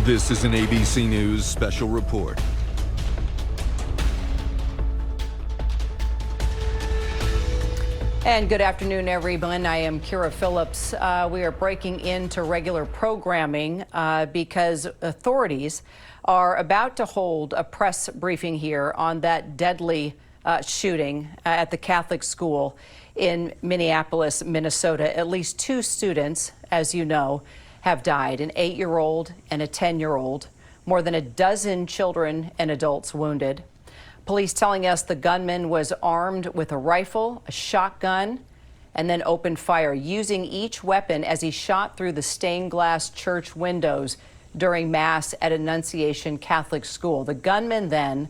This is an ABC News special report. And good afternoon, everyone. I am Kira Phillips. We are breaking into regular programming because authorities are about to hold a press briefing here on that deadly shooting at the Catholic school in Minneapolis, Minnesota. At least 2 students, as you know, have died, an 8-year-old and a 10-year-old. More than a dozen children and adults wounded. Police telling us the gunman was armed with a rifle, a shotgun, and then opened fire, using each weapon as he shot through the stained glass church windows during Mass at Annunciation Catholic School. The gunman then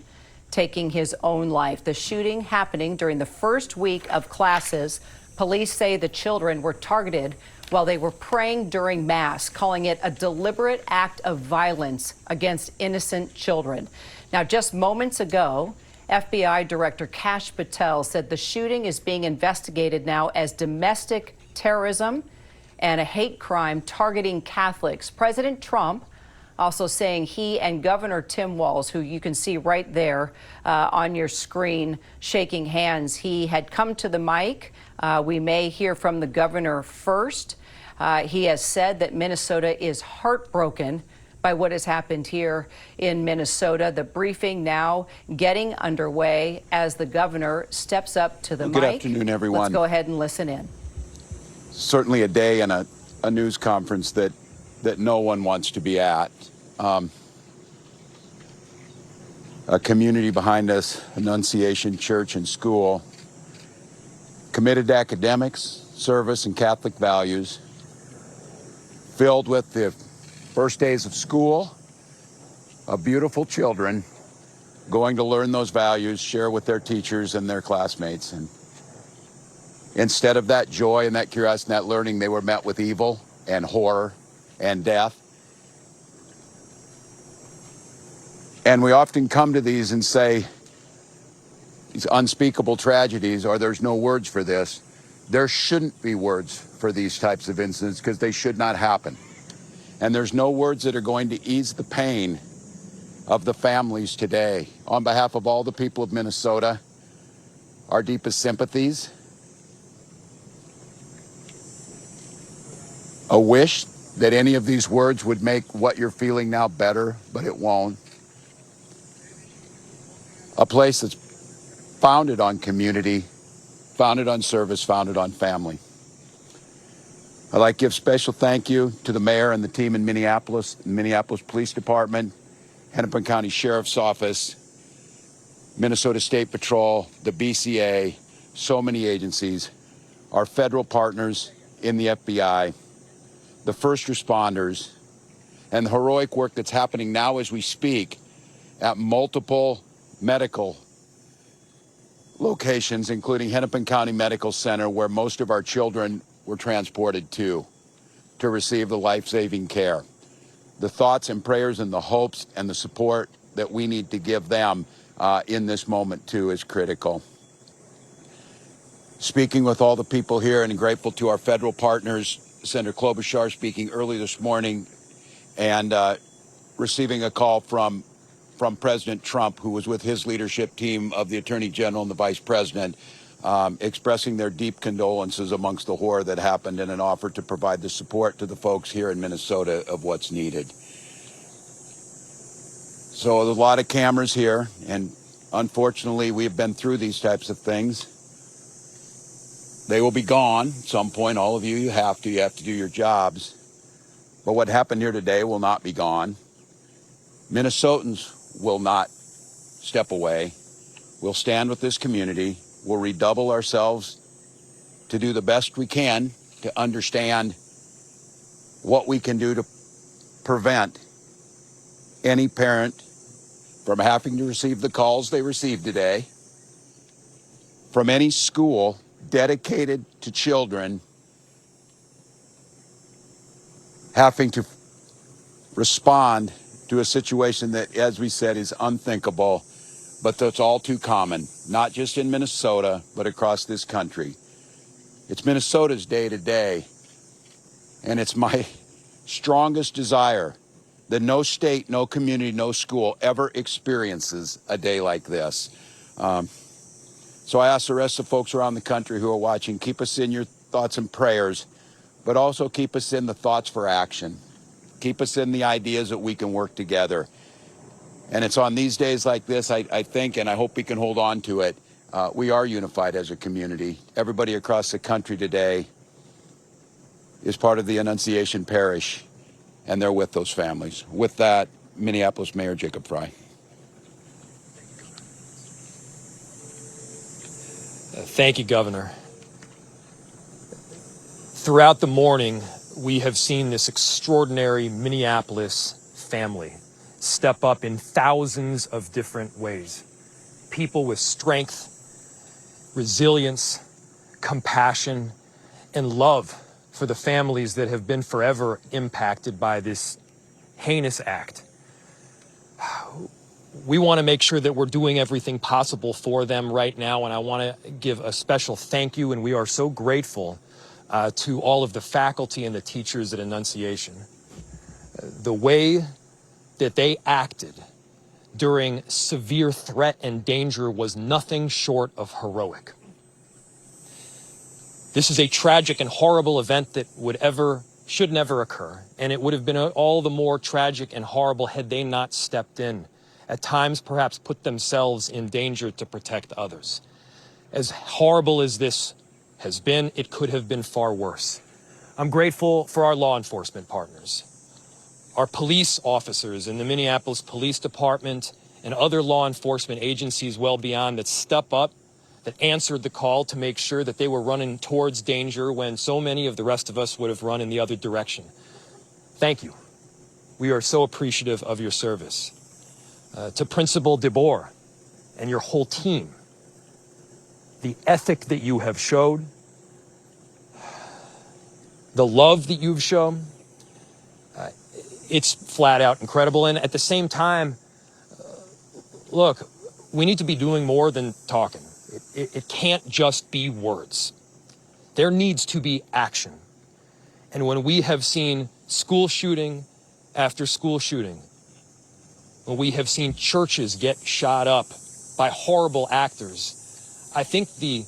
taking his own life. The shooting happening during the first week of classes. Police say the children were targeted while they were praying during Mass, calling it a deliberate act of violence against innocent children. Now, just moments ago, FBI Director Kash Patel said the shooting is being investigated now as domestic terrorism and a hate crime targeting Catholics. President Trump also saying he and Governor Tim Walz, who you can see right there on your screen, shaking hands. He had come to the mic. We may hear from the governor first. He has said that Minnesota is heartbroken by what has happened here in Minnesota. The briefing now getting underway as the governor steps up to the mic. Good afternoon, everyone. Let's go ahead and listen in. Certainly a day and a news conference that no one wants to be at. A community behind us, Annunciation Church and School, committed to academics, service, and Catholic values, filled with the first days of school of beautiful children going to learn those values, share with their teachers and their classmates. And instead of that joy and that curiosity and that learning, they were met with evil and horror and death. And we often come to these and say, these unspeakable tragedies, or there's no words for this. There shouldn't be words for these types of incidents because they should not happen. And there's no words that are going to ease the pain of the families today. On behalf of all the people of Minnesota, our deepest sympathies. A wish that any of these words would make what you're feeling now better, but it won't. A place that's founded on community, founded on service, founded on family. I'd like to give special thank you to the mayor and the team in Minneapolis Police Department, Hennepin County Sheriff's Office, Minnesota State Patrol, the BCA, so many agencies, our federal partners in the FBI, the first responders, and the heroic work that's happening now as we speak at multiple medical locations, including Hennepin County Medical Center, where most of our children were transported to receive the life-saving care. The thoughts and prayers and the hopes and the support that we need to give them in this moment, too, is critical. Speaking with all the people here and grateful to our federal partners, Senator Klobuchar speaking early this morning and receiving a call from President Trump, who was with his leadership team of the Attorney General and the Vice President, expressing their deep condolences amongst the horror that happened and an offer to provide the support to the folks here in Minnesota of what's needed. So there's a lot of cameras here, and unfortunately we've been through these types of things. They will be gone at some point. All of you, you have to do your jobs. But what happened here today will not be gone. Minnesotans will not step away. We'll stand with this community. We'll redouble ourselves to do the best we can to understand what we can do to prevent any parent from having to receive the calls they received today, from any school dedicated to children having to respond to a situation that, as we said, is unthinkable, but that's all too common, not just in Minnesota, but across this country. It's Minnesota's day today, and it's my strongest desire that no state, no community, no school ever experiences a day like this. So I ask the rest of the folks around the country who are watching, keep us in your thoughts and prayers, but also keep us in the thoughts for action. Keep us in the ideas that we can work together. And it's on these days like this, I think, and I hope we can hold on to it, we are unified as a community. Everybody across the country today is part of the Annunciation Parish, and they're with those families. With that, Minneapolis Mayor Jacob Frey. Thank you, Governor. Throughout the morning, we have seen this extraordinary Minneapolis family step up in thousands of different ways. People with strength, resilience, compassion, and love for the families that have been forever impacted by this heinous act. We want to make sure that we're doing everything possible for them right now, and I want to give a special thank you, and we are so grateful to all of the faculty and the teachers at Annunciation. The way that they acted during severe threat and danger was nothing short of heroic. This is a tragic and horrible event that should never occur, and it would have been all the more tragic and horrible had they not stepped in, at times perhaps put themselves in danger to protect others. As horrible as this has been, it could have been far worse. I'm grateful for our law enforcement partners, our police officers in the Minneapolis Police Department and other law enforcement agencies well beyond that step up, that answered the call to make sure that they were running towards danger when so many of the rest of us would have run in the other direction. Thank you. We are so appreciative of your service. To Principal DeBoer and your whole team, the ethic that you have showed, the love that you've shown, it's flat out incredible. And at the same time, look, we need to be doing more than talking. It can't just be words. There needs to be action. And when we have seen school shooting after school shooting, when we have seen churches get shot up by horrible actors, I think the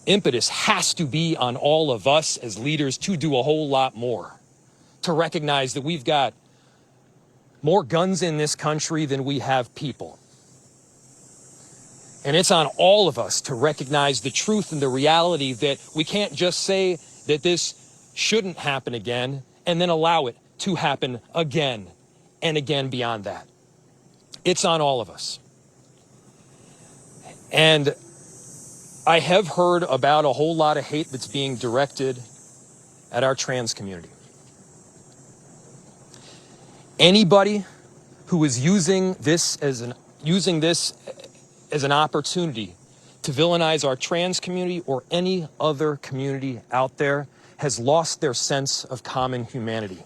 impetus has to be on all of us as leaders to do a whole lot more, to recognize that we've got more guns in this country than we have people. And it's on all of us to recognize the truth and the reality that we can't just say that this shouldn't happen again and then allow it to happen again and again beyond that. It's on all of us. And I have heard about a whole lot of hate that's being directed at our trans community. Anybody who is using this as an opportunity to villainize our trans community or any other community out there has lost their sense of common humanity.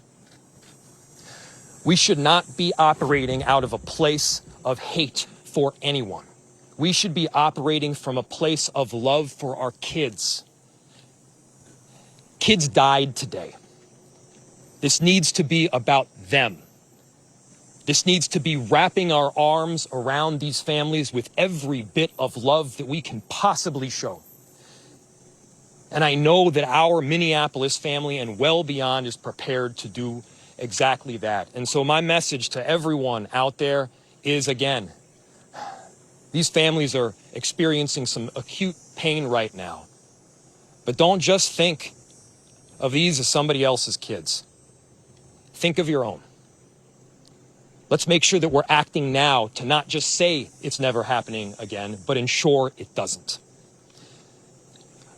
We should not be operating out of a place of hate for anyone. We should be operating from a place of love for our kids. Kids died today. This needs to be about them. This needs to be wrapping our arms around these families with every bit of love that we can possibly show. And I know that our Minneapolis family and well beyond is prepared to do exactly that. And so my message to everyone out there is, again, these families are experiencing some acute pain right now. But don't just think of these as somebody else's kids. Think of your own. Let's make sure that we're acting now to not just say it's never happening again, but ensure it doesn't.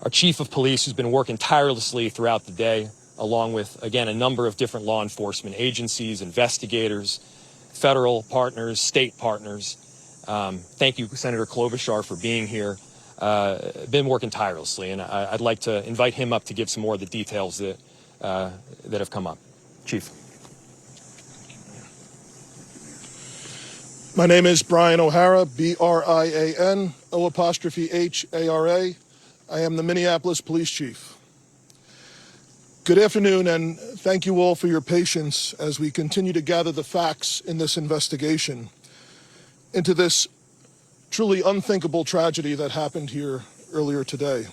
Our chief of police, who's been working tirelessly throughout the day, along with, again, a number of different law enforcement agencies, investigators, federal partners, state partners. Thank you, Senator Klobuchar, for being here. Been working tirelessly, and I'd like to invite him up to give some more of the details that have come up. Chief. My name is Brian O'Hara, B-R-I-A-N, O''H-A-R-A. I am the Minneapolis Police Chief. Good afternoon, and thank you all for your patience as we continue to gather the facts in this investigation into this truly unthinkable tragedy that happened here earlier today.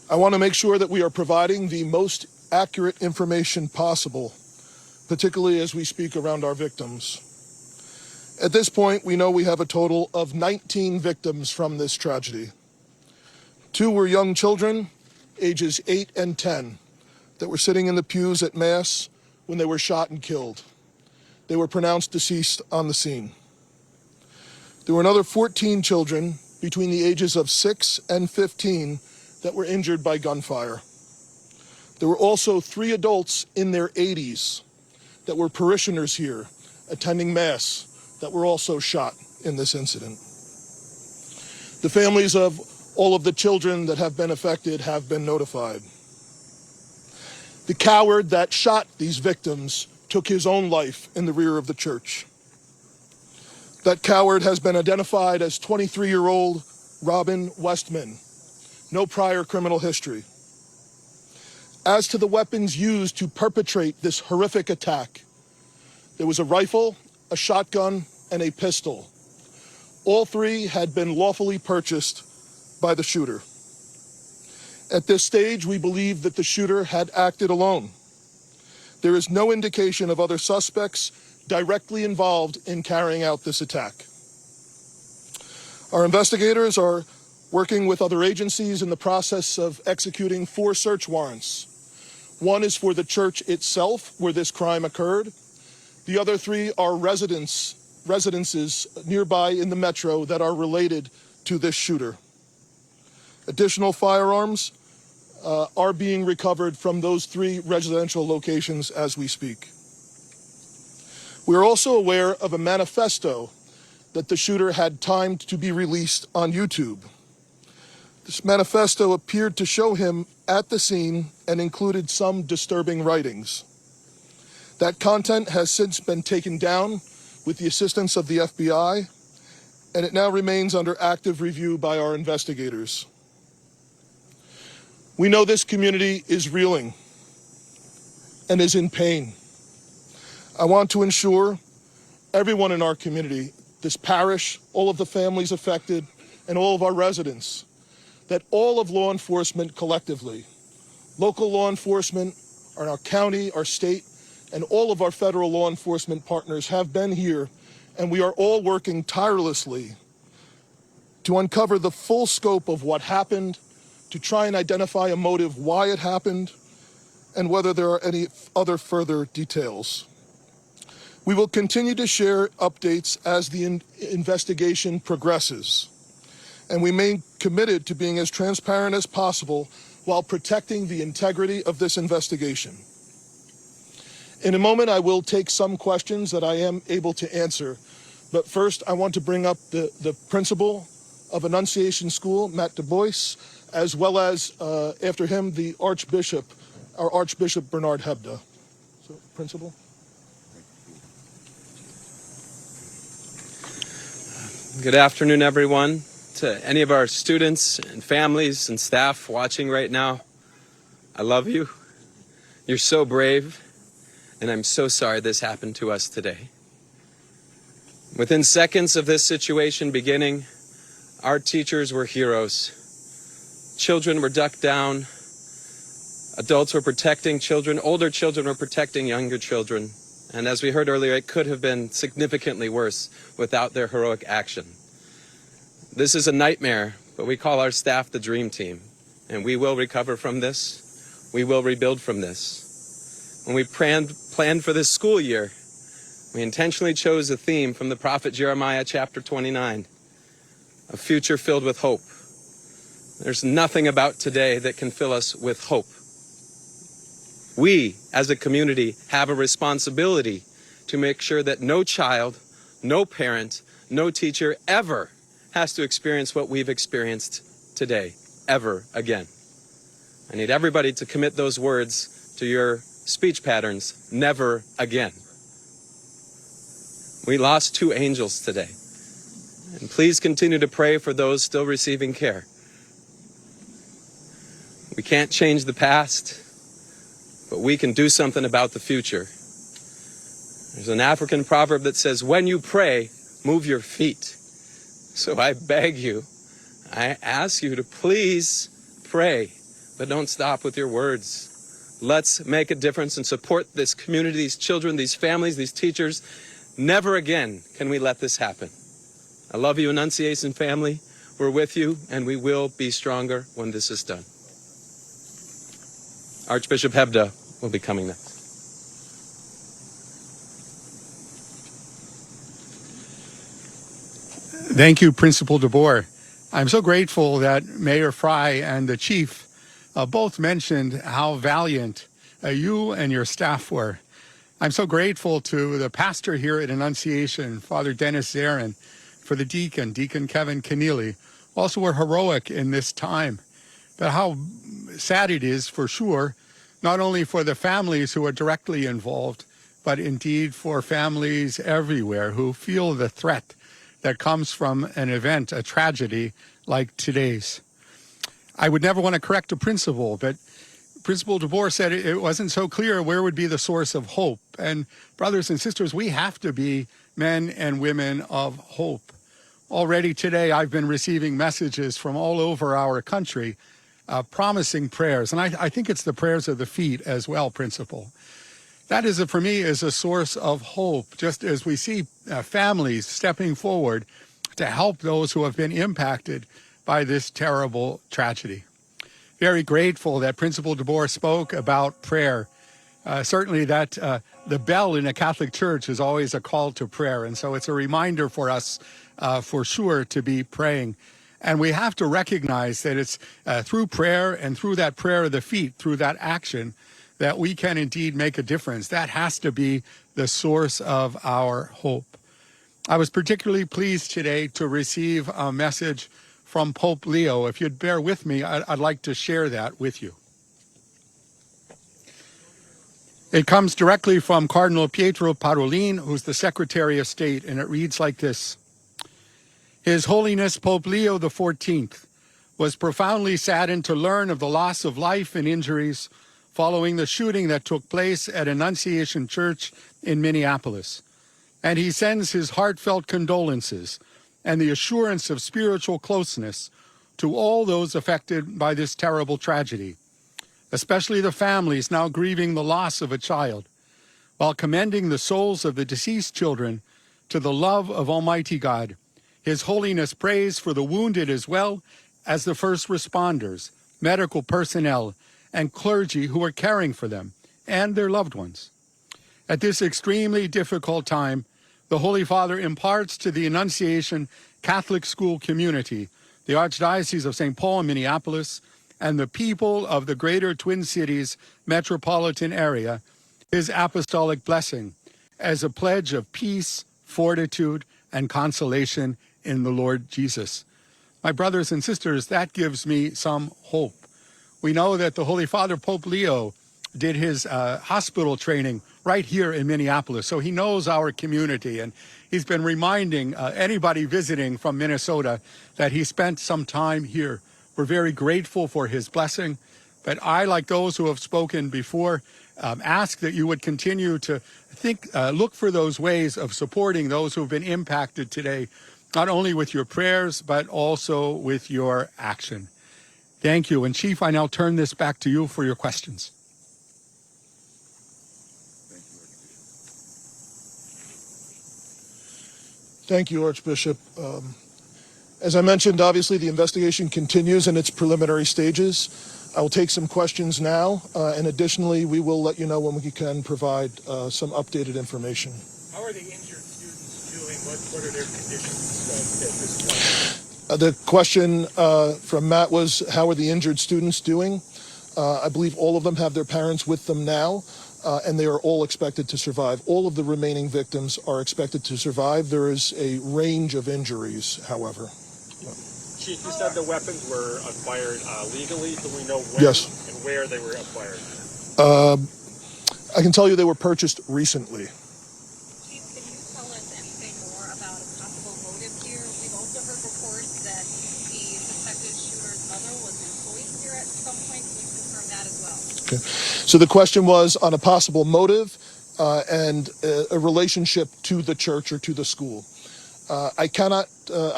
I want to make sure that we are providing the most accurate information possible, particularly as we speak around our victims. At this point, we know we have a total of 19 victims from this tragedy. 2 were young children, ages 8 and 10, that were sitting in the pews at Mass when they were shot and killed. They were pronounced deceased on the scene. There were another 14 children between the ages of 6 and 15 that were injured by gunfire. There were also 3 adults in their 80s that were parishioners here attending Mass that were also shot in this incident. The families of all of the children that have been affected have been notified. The coward that shot these victims took his own life in the rear of the church. That coward has been identified as 23-year-old Robin Westman, no prior criminal history. As to the weapons used to perpetrate this horrific attack, there was a rifle, a shotgun, and a pistol. All 3 had been lawfully purchased by the shooter. At this stage, we believe that the shooter had acted alone. There is no indication of other suspects directly involved in carrying out this attack. Our investigators are working with other agencies in the process of executing 4 search warrants. 1 is for the church itself, where this crime occurred. The other 3 are residences nearby in the metro that are related to this shooter. Additional firearms are being recovered from those 3 residential locations as we speak. We are also aware of a manifesto that the shooter had timed to be released on YouTube. This manifesto appeared to show him at the scene and included some disturbing writings. That content has since been taken down with the assistance of the FBI, and it now remains under active review by our investigators. We know this community is reeling and is in pain. I want to ensure everyone in our community, this parish, all of the families affected, and all of our residents, that all of law enforcement collectively, local law enforcement, our county, our state, and all of our federal law enforcement partners have been here, and we are all working tirelessly to uncover the full scope of what happened, to try and identify a motive why it happened, and whether there are any other further details. We will continue to share updates as the investigation progresses, and we remain committed to being as transparent as possible while protecting the integrity of this investigation. In a moment, I will take some questions that I am able to answer, but first I want to bring up the principal of Annunciation School, Matt Du Bois, as well as, after him, the Archbishop, our Archbishop Bernard Hebda. So, Principal. Good afternoon, everyone. To any of our students and families and staff watching right now, I love you. You're so brave, and I'm so sorry this happened to us today. Within seconds of this situation beginning, our teachers were heroes. Children were ducked down. Adults were protecting children. Older children were protecting younger children. And as we heard earlier, it could have been significantly worse without their heroic action. This is a nightmare, but we call our staff the Dream Team. And we will recover from this. We will rebuild from this. When we planned for this school year, we intentionally chose a theme from the prophet Jeremiah chapter 29, a future filled with hope. There's nothing about today that can fill us with hope. We, as a community, have a responsibility to make sure that no child, no parent, no teacher ever has to experience what we've experienced today, ever again. I need everybody to commit those words to your speech patterns, never again. We lost 2 angels today. And please continue to pray for those still receiving care. We can't change the past. but we can do something about the future. There's an African proverb that says, when you pray, move your feet. So I beg you, I ask you to please pray, but don't stop with your words. Let's make a difference and support this community, these children, these families, these teachers. Never again can we let this happen. I love you, Annunciation family. We're with you, and we will be stronger when this is done. Archbishop Hebda will be coming next. Thank you, Principal DeBoer. I'm so grateful that Mayor Frey and the Chief both mentioned how valiant you and your staff were. I'm so grateful to the pastor here at Annunciation, Father Dennis Zarin, for the deacon, Deacon Kevin Keneally, also were heroic in this time. But how sad it is, for sure, not only for the families who are directly involved, but indeed for families everywhere who feel the threat that comes from an event, a tragedy like today's. I would never want to correct a principal, but Principal DeBoer said it wasn't so clear where would be the source of hope. And brothers and sisters, we have to be men and women of hope. Already today, I've been receiving messages from all over our country promising prayers. And I think it's the prayers of the feet as well, Principal. That is, for me, is a source of hope, just as we see families stepping forward to help those who have been impacted by this terrible tragedy. Very grateful that Principal DeBoer spoke about prayer. Certainly that the bell in a Catholic church is always a call to prayer. And so it's a reminder for us, for sure, to be praying. And we have to recognize that it's through prayer and through that prayer of the feet, through that action, that we can indeed make a difference. That has to be the source of our hope. I was particularly pleased today to receive a message from Pope Leo. If you'd bear with me, I'd like to share that with you. It comes directly from Cardinal Pietro Parolin, who's the Secretary of State, and it reads like this. His Holiness Pope Leo XIV was profoundly saddened to learn of the loss of life and injuries following the shooting that took place at Annunciation Church in Minneapolis. And he sends his heartfelt condolences and the assurance of spiritual closeness to all those affected by this terrible tragedy, especially the families now grieving the loss of a child, while commending the souls of the deceased children to the love of Almighty God. His Holiness prays for the wounded as well as the first responders, medical personnel, and clergy who are caring for them and their loved ones. At this extremely difficult time, the Holy Father imparts to the Annunciation Catholic school community, the Archdiocese of St. Paul and Minneapolis, and the people of the greater Twin Cities metropolitan area, his apostolic blessing as a pledge of peace, fortitude, and consolation in the Lord Jesus. My brothers and sisters, that gives me some hope. We know that the Holy Father, Pope Leo, did his hospital training right here in Minneapolis, so he knows our community, and he's been reminding anybody visiting from Minnesota that he spent some time here. We're very grateful for his blessing, but I, like those who have spoken before, ask that you would continue to look for those ways of supporting those who have been impacted today, not only with your prayers, but also with your action. Thank you. And Chief, I now turn this back to you for your questions. Thank you, Archbishop. As I mentioned, obviously the investigation continues in its preliminary stages. I will take some questions now, and additionally, we will let you know when we can provide some updated information. How are the injured students doing? What are their conditions at this point? The question from Matt was, how are the injured students doing? I believe all of them have their parents with them now, and they are all expected to survive. All of the remaining victims are expected to survive. There is a range of injuries, however. Chief, you said the weapons were acquired legally. Do we know when and where they were acquired? I can tell you they were purchased recently. Chief, can you tell us anything more about a possible motive here? We've also heard reports that the suspected shooter's mother was employed here at some point. Can you confirm that as well? Okay. So the question was on a possible motive and a relationship to the church or to the school. I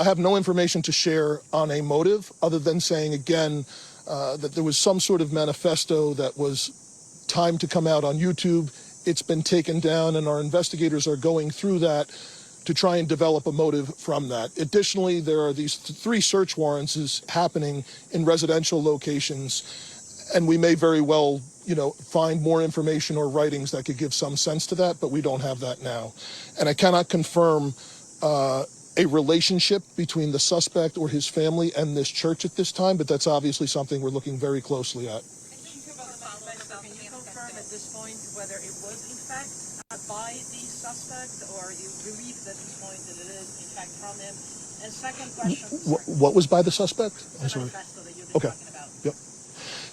have no information to share on a motive other than saying again that there was some sort of manifesto that was timed to come out on YouTube. It's been taken down and our investigators are going through that to try and develop a motive from that. Additionally, there are these 3 search warrants happening in residential locations, and we may very well, find more information or writings that could give some sense to that, but we don't have that now. And I cannot confirm a relationship between the suspect or his family and this church at this time, but that's obviously something we're looking very closely at. Can you confirm at this point whether it was in fact by the suspect, or you believe at this point that it is in fact from him? And second question. What was by the suspect? I'm sorry. Manifesto that you've been talking about. Yep.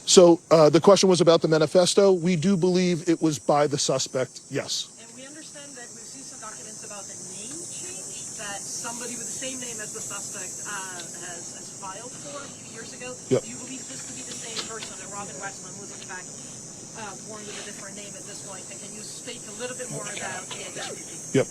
So the question was about the manifesto. We do believe it was by the suspect, yes. And we understand that we've seen some documents about a name change that somebody with the same name as the suspect has filed for a few years ago. Yep. Do you believe this to be the same person, that Robin Westman was in fact born with a different name at this point? And can you speak a little bit more about the identity? Yep.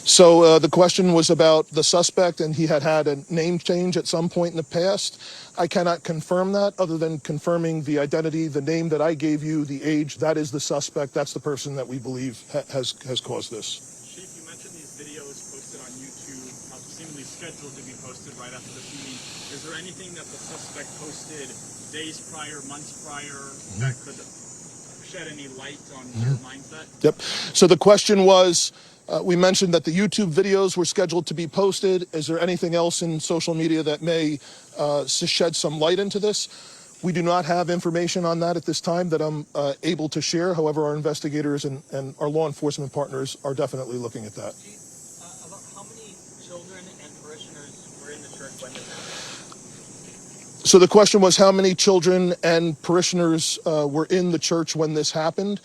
So the question was about the suspect, and he had a name change at some point in the past. I cannot confirm that other than confirming the identity, the name that I gave you, the age. That is the suspect. That's the person that we believe has caused this. Chief, you mentioned these videos posted on YouTube, seemingly scheduled to be posted right after the shooting. Is there anything that the suspect posted days prior, months prior, that could shed any light on your mindset? Yep. So the question was, we mentioned that the YouTube videos were scheduled to be posted. Is there anything else in social media that may shed some light into this? We do not have information on that at this time that I'm able to share. However, our investigators and our law enforcement partners are definitely looking at that. How many children and parishioners were in the church when this happened? So the question was how many children and parishioners were in the church when this happened.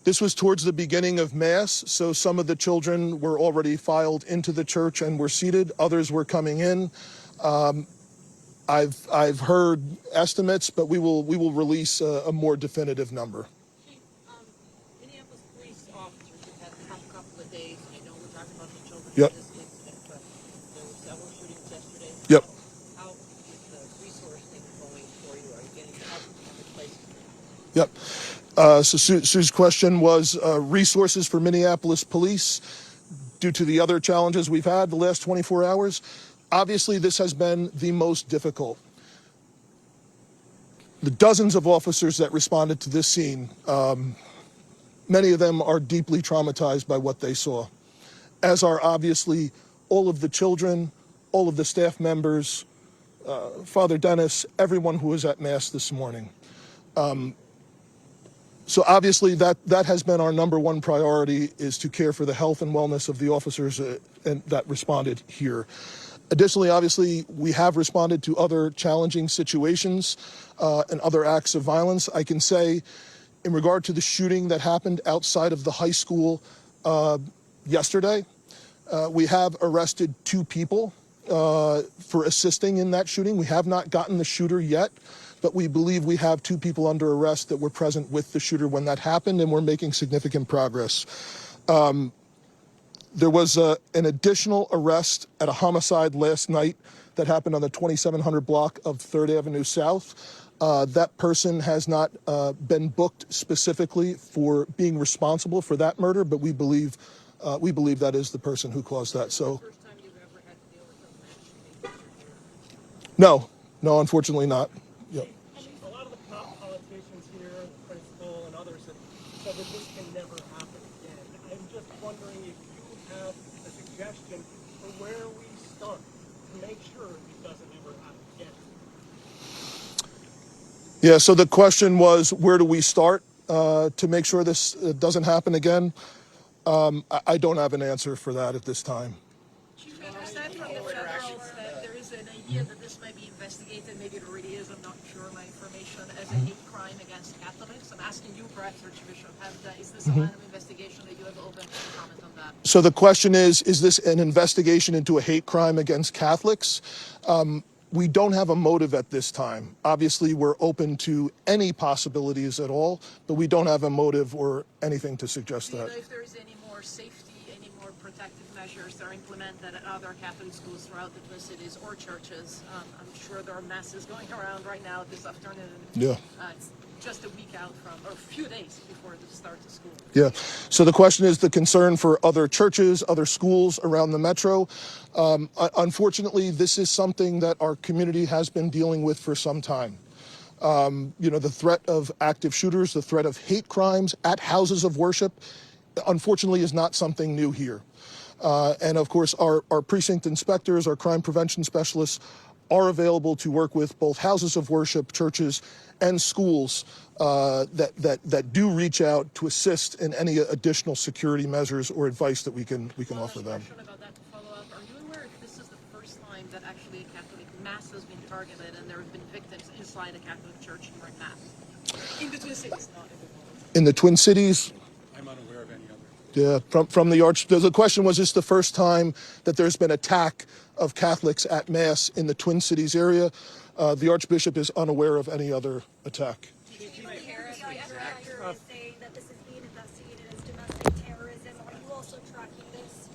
This was towards the beginning of Mass, so some of the children were already filed into the church and were seated. Others were coming in. I've heard estimates, but we will release a more definitive number. Chief, Minneapolis police officers have had a tough couple of days. I know we're talking about the children Yep. in this incident, but there were several shootings yesterday. Yep. How is the resource thing going for you? Are you getting help from other places? Yep. So Sue's question was resources for Minneapolis police due to the other challenges we've had the last 24 hours. Obviously, this has been the most difficult. The dozens of officers that responded to this scene, many of them are deeply traumatized by what they saw, as are obviously all of the children, all of the staff members, Father Dennis, everyone who was at Mass this morning. So obviously that has been our number one priority, is to care for the health and wellness of the officers that responded here. Additionally, obviously, we have responded to other challenging situations and other acts of violence. I can say, in regard to the shooting that happened outside of the high school yesterday, we have arrested 2 people for assisting in that shooting. We have not gotten the shooter yet, but we believe we have 2 people under arrest that were present with the shooter when that happened, and we're making significant progress. There was an additional arrest at a homicide last night that happened on the 2700 block of 3rd Avenue South. That person has not been booked specifically for being responsible for that murder, but we believe that is the person who caused that. So, First time you've ever had to deal with a mass shooting? no, unfortunately not. Yep. A lot of the politicians here, the principal and others, have said that this can never happen again. I'm just wondering if you have a suggestion for where we start to make sure it doesn't ever happen again. Yeah, so the question was, where do we start to make sure this doesn't happen again? I don't have an answer for that at this time. Chief, we understand from the federals that there is an idea that this may be investigated, maybe it already is, I'm not sure my information, as a hate crime against Catholics. I'm asking you, perhaps, Archbishop, is this a line of investigation that you have open to comment on that? So the question is this an investigation into a hate crime against Catholics? We don't have a motive at this time. Obviously, we're open to any possibilities at all, but we don't have a motive or anything to suggest Do you that. know if there is any more safety, any more protective measures that are implemented at other Catholic schools throughout the Twin Cities or churches? I'm sure there are masses going around right now this afternoon. Yeah. It's just a week out from, or a few days before the start of school. Yeah. So the question is the concern for other churches, other schools around the metro. Unfortunately, this is something that our community has been dealing with for some time. The threat of active shooters, the threat of hate crimes at houses of worship, unfortunately, is not something new here. And of course, our precinct inspectors, our crime prevention specialists are available to work with both houses of worship, churches, and schools that do reach out to assist in any additional security measures or advice that we can offer them. About that to follow up. Are you aware if this is the first time that actually a Catholic mass has been targeted and there have been victims inside a Catholic church during mass? In the Twin Cities, not in the Twin Cities? I'm unaware of any other. Yeah, from the the question was, is this the first time that there's been attack of Catholics at Mass in the Twin Cities area? The Archbishop is unaware of any other attack. Is saying that this is being investigated as domestic terrorism. Are you also tracking this?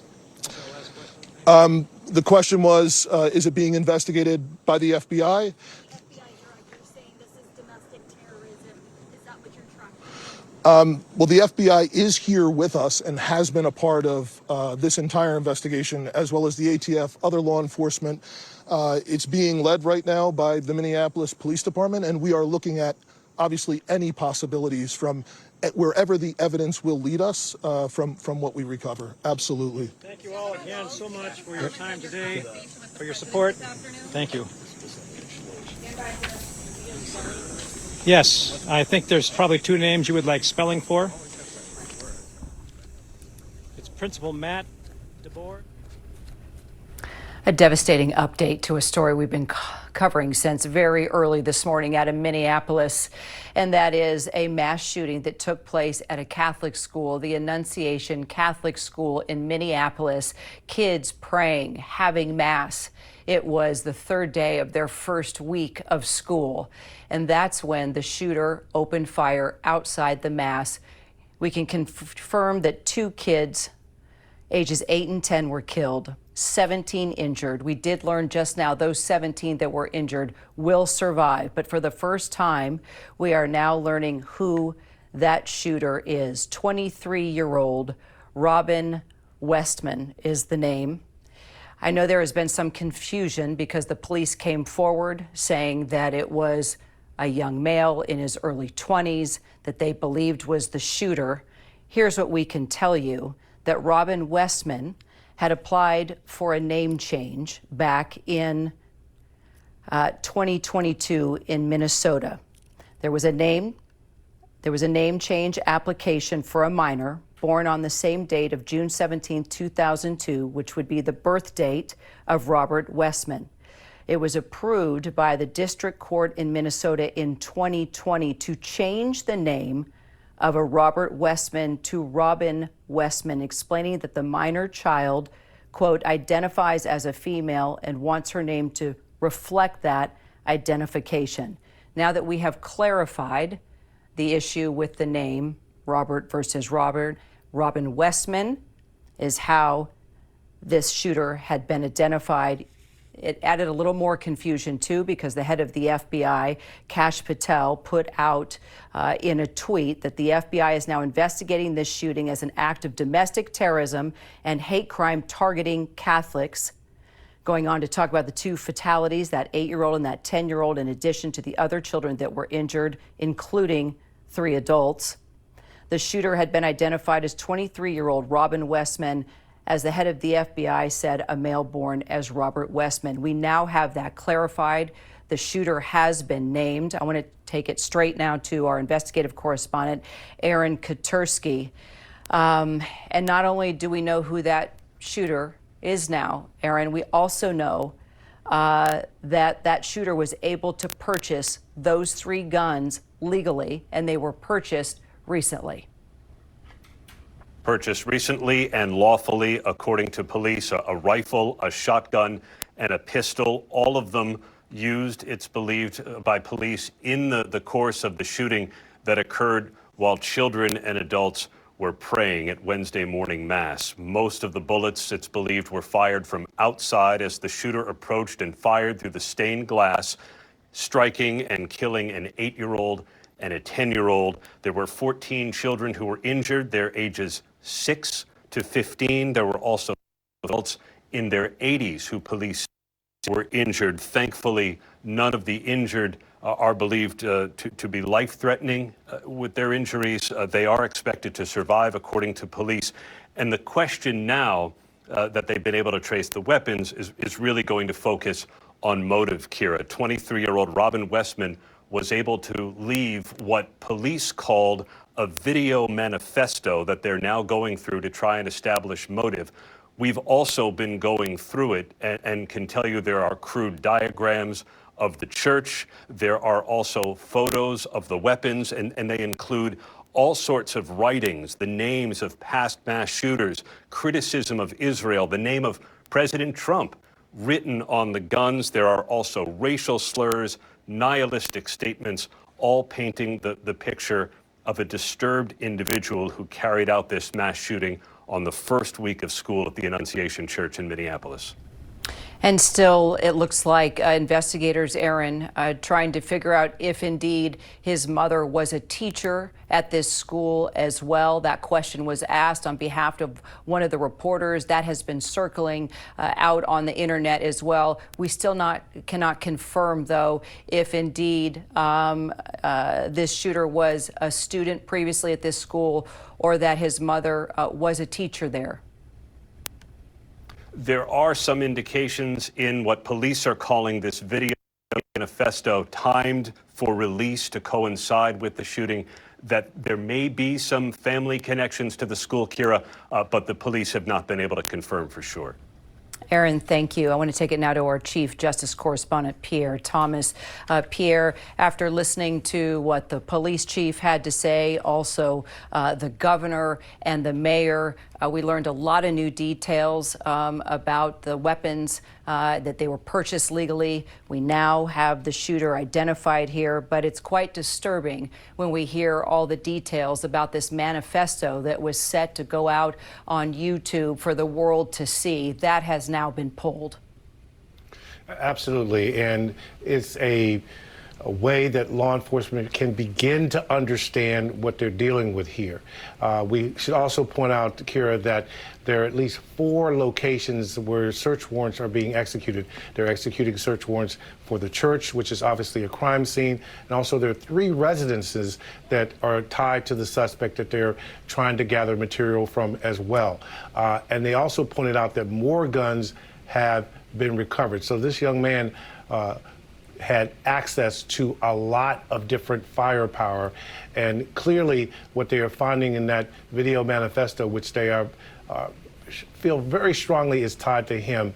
The question was, is it being investigated by the FBI? The FBI director saying this is domestic terrorism. Is that what you're tracking? Well, the FBI is here with us and has been a part of this entire investigation, as well as the ATF, other law enforcement. It's being led right now by the Minneapolis Police Department, and we are looking at, obviously, any possibilities from wherever the evidence will lead us from what we recover. Absolutely. Thank you all again so much for your time today, for your support. Thank you. Yes, I think there's probably two names you would like spelling for. It's Principal Matt DeBoer. A devastating update to a story we've been covering since very early this morning out of Minneapolis, and that is a mass shooting that took place at a Catholic school, the Annunciation Catholic School in Minneapolis. Kids praying, having mass. It was the third day of their first week of school, and that's when the shooter opened fire outside the mass. We can confirm that 2 kids, ages 8 and 10, were killed. 17 injured. We did learn just now those 17 that were injured will survive. But for the first time, we are now learning who that shooter is. 23-year-old Robin Westman is the name. I know there has been some confusion because the police came forward saying that it was a young male in his early 20s that they believed was the shooter. Here's what we can tell you, that Robin Westman had applied for a name change back in 2022 in Minnesota. There was a name change application for a minor born on the same date of June 17, 2002, which would be the birth date of Robert Westman. It was approved by the district court in Minnesota in 2020 to change the name of a Robert Westman to Robin Westman, explaining that the minor child, quote, identifies as a female and wants her name to reflect that identification. Now that we have clarified the issue with the name Robert versus Robert, Robin Westman is how this shooter had been identified. It added a little more confusion, too, because the head of the FBI, Kash Patel, put out in a tweet that the FBI is now investigating this shooting as an act of domestic terrorism and hate crime targeting Catholics. Going on to talk about the 2 fatalities, that 8-year-old and that 10-year-old, in addition to the other children that were injured, including 3 adults. The shooter had been identified as 23-year-old Robin Westman. As the head of the FBI said, a male born as Robert Westman. We now have that clarified. The shooter has been named. I want to take it straight now to our investigative correspondent, Aaron Katursky. And not only do we know who that shooter is now, Aaron, we also know that shooter was able to purchase those 3 guns legally, and they were purchased recently. Purchased recently and lawfully, according to police, a rifle, a shotgun, and a pistol, all of them used, it's believed, by police in the course of the shooting that occurred while children and adults were praying at Wednesday morning mass. Most of the bullets, it's believed, were fired from outside as the shooter approached and fired through the stained glass, striking and killing an 8-year-old and a 10-year-old. There were 14 children who were injured, their ages 6 to 15. There were also adults in their 80s who police were injured. Thankfully, none of the injured are believed to be life-threatening with their injuries. They are expected to survive, according to police. And the question now that they've been able to trace the weapons is really going to focus on motive, Kira. 23-year-old Robin Westman was able to leave what police called a video manifesto that they're now going through to try and establish motive. We've also been going through it and can tell you there are crude diagrams of the church. There are also photos of the weapons, and they include all sorts of writings, the names of past mass shooters, criticism of Israel, the name of President Trump written on the guns. There are also racial slurs, nihilistic statements, all painting the picture of a disturbed individual who carried out this mass shooting on the first week of school at the Annunciation Church in Minneapolis. And still, it looks like investigators, Aaron, trying to figure out if indeed his mother was a teacher at this school as well. That question was asked on behalf of one of the reporters. That has been circling out on the internet as well. We still cannot confirm, though, if indeed this shooter was a student previously at this school or that his mother was a teacher there. There are some indications in what police are calling this video manifesto, timed for release to coincide with the shooting, that there may be some family connections to the school, Kira, but the police have not been able to confirm for sure. Aaron, thank you. I want to take it now to our Chief Justice Correspondent, Pierre Thomas. Pierre, after listening to what the police chief had to say, also the governor and the mayor, we learned a lot of new details about the weapons, that they were purchased legally. We now have the shooter identified here, but it's quite disturbing when we hear all the details about this manifesto that was set to go out on YouTube for the world to see. That has now been pulled. Absolutely, and it's a way that law enforcement can begin to understand what they're dealing with here. We should also point out, Kira, that there are at least 4 locations where search warrants are being executed. They're executing search warrants for the church, which is obviously a crime scene, and also there are 3 residences that are tied to the suspect that they're trying to gather material from as well. And they also pointed out that more guns have been recovered. So this young man had access to a lot of different firepower, and clearly what they are finding in that video manifesto, which they are feel very strongly is tied to him,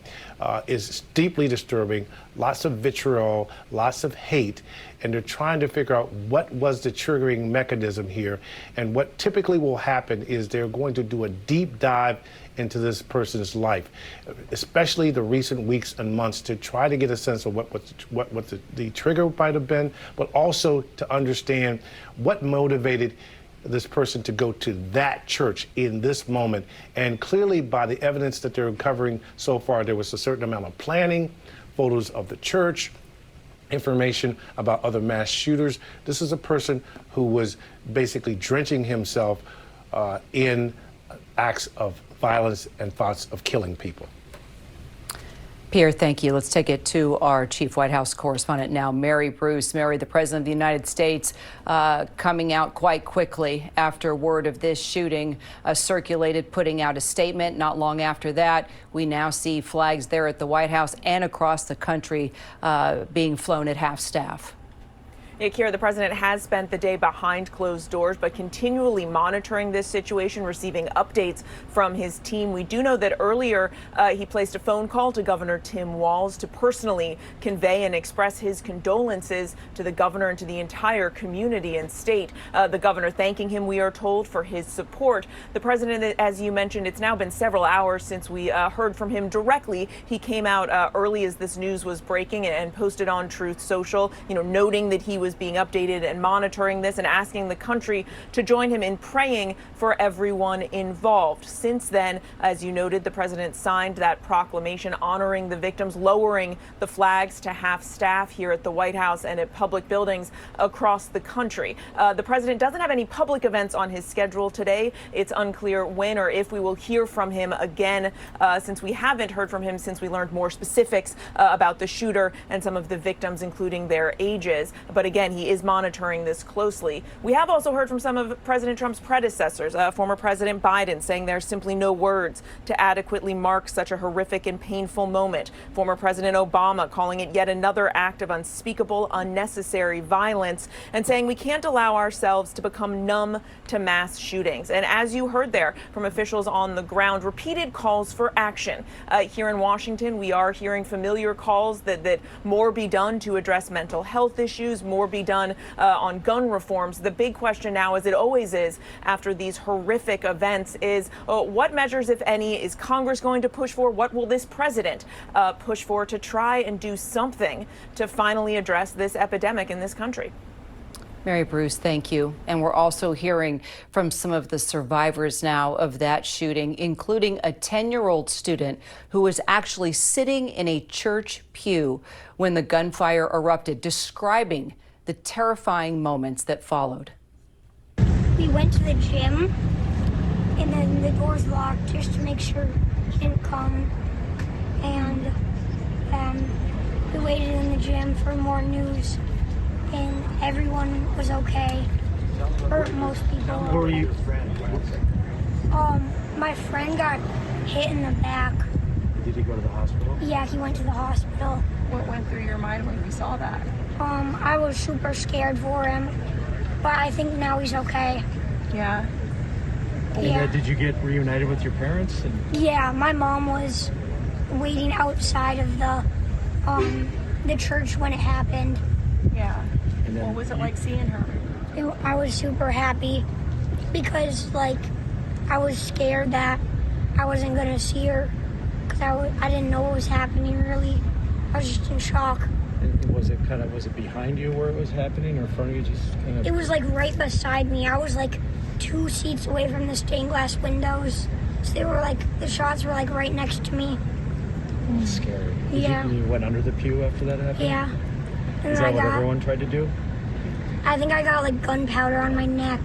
is deeply disturbing. Lots of vitriol, lots of hate, and they're trying to figure out what was the triggering mechanism here. And what typically will happen is they're going to do a deep dive into this person's life, especially the recent weeks and months, to try to get a sense of what the trigger might have been, but also to understand what motivated this person to go to that church in this moment. And clearly, by the evidence that they're uncovering so far, there was a certain amount of planning, photos of the church, information about other mass shooters. This is a person who was basically drenching himself in acts of violence and thoughts of killing people. Pierre, thank you. Let's take it to our Chief White House Correspondent now, Mary Bruce. Mary, the President of the United States coming out quite quickly after word of this shooting circulated, putting out a statement. Not long after that, we now see flags there at the White House and across the country being flown at half staff. Kira, the president has spent the day behind closed doors, but continually monitoring this situation, receiving updates from his team. We do know that earlier he placed a phone call to Governor Tim Walz to personally convey and express his condolences to the governor and to the entire community and state. The governor thanking him, we are told, for his support. The president, as you mentioned, it's now been several hours since we heard from him directly. He came out early as this news was breaking and posted on Truth Social, noting that he was being updated and monitoring this and asking the country to join him in praying for everyone involved. Since then, as you noted, the president signed that proclamation honoring the victims, lowering the flags to half staff here at the White House and at public buildings across the country. The president doesn't have any public events on his schedule today. It's unclear when or if we will hear from him again, since we haven't heard from him since we learned more specifics about the shooter and some of the victims, including their ages. But again, he is monitoring this closely. We have also heard from some of President Trump's predecessors, former President Biden, saying there's simply no words to adequately mark such a horrific and painful moment. Former President Obama calling it yet another act of unspeakable, unnecessary violence, and saying we can't allow ourselves to become numb to mass shootings. And as you heard there from officials on the ground, repeated calls for action. Here in Washington, we are hearing familiar calls that more be done to address mental health issues, more be done on gun reforms. The big question now, as it always is after these horrific events, is what measures, if any, is Congress going to push for? What will this president push for to try and do something to finally address this epidemic in this country? Mary Bruce, thank you. And we're also hearing from some of the survivors now of that shooting, including a 10-year-old student who was actually sitting in a church pew when the gunfire erupted, describing the terrifying moments that followed. We went to the gym, and then the doors locked just to make sure he didn't come. And we waited in the gym for more news. And everyone was okay, or most people. Where were you? My friend got hit in the back. Did he go to the hospital? Yeah, he went to the hospital. What went through your mind when you saw that? I was super scared for him, but I think now he's okay. Yeah. Yeah. Did you get reunited with your parents? Yeah, my mom was waiting outside of the church when it happened. Yeah. What was it like seeing her? I was super happy because, I was scared that I wasn't going to see her because I didn't know what was happening, really. I was just in shock. Was it behind you where it was happening or in front of you? It was, right beside me. I was, 2 seats away from the stained glass windows. So they were, the shots were, right next to me. That's scary. Yeah. You went under the pew after that happened? Yeah. And Is that what everyone tried to do? I think I got gunpowder on my neck.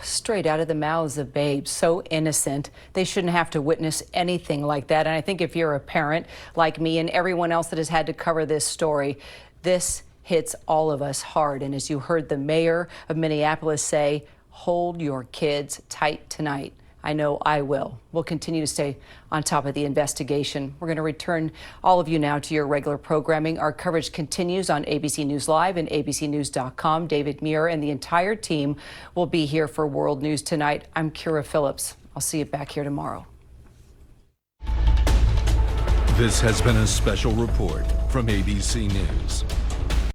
Straight out of the mouths of babes, so innocent. They shouldn't have to witness anything like that. And I think if you're a parent like me and everyone else that has had to cover this story, this hits all of us hard. And as you heard the mayor of Minneapolis say, hold your kids tight tonight. I know I will. We'll continue to stay on top of the investigation. We're going to return all of you now to your regular programming. Our coverage continues on ABC News Live and abcnews.com. David Muir and the entire team will be here for World News Tonight. I'm Kira Phillips. I'll see you back here tomorrow. This has been a special report from ABC News.